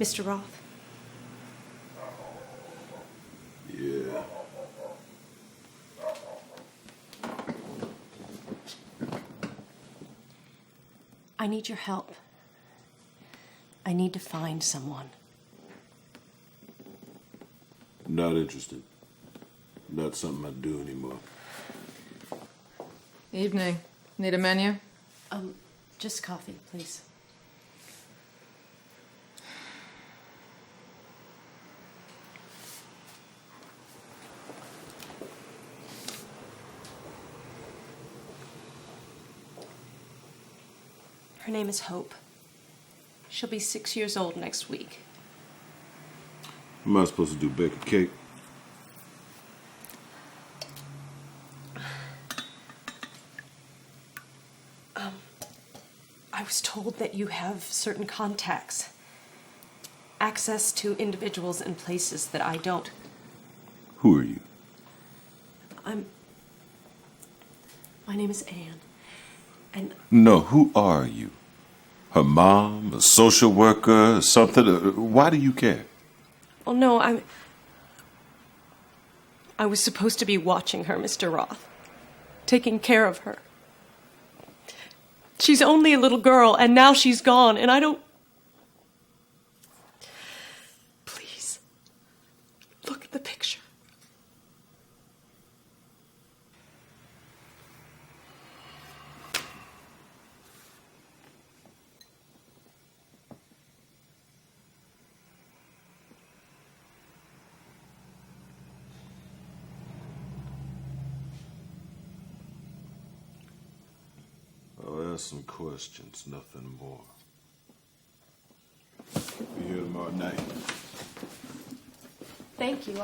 Mr. Roth? Yeah. I need your help. I need to find someone. Not interested. Not something I do anymore. Evening. Need a menu? Just coffee, please. Her name is Hope. She'll be 6 years old next week. Am I supposed to do bake a cake? I was told that you have certain contacts. Access to individuals and places that I don't. Who are you? My name is Anne. And No, who are you? Her mom? A social worker? Something? Why do you care? well, no, I was supposed to be watching her, Mr. Roth. Taking care of her. She's only a little girl, and now she's gone, and I don't... Please, look at the picture. I'll ask some questions, nothing more. Be here tomorrow night. Thank you.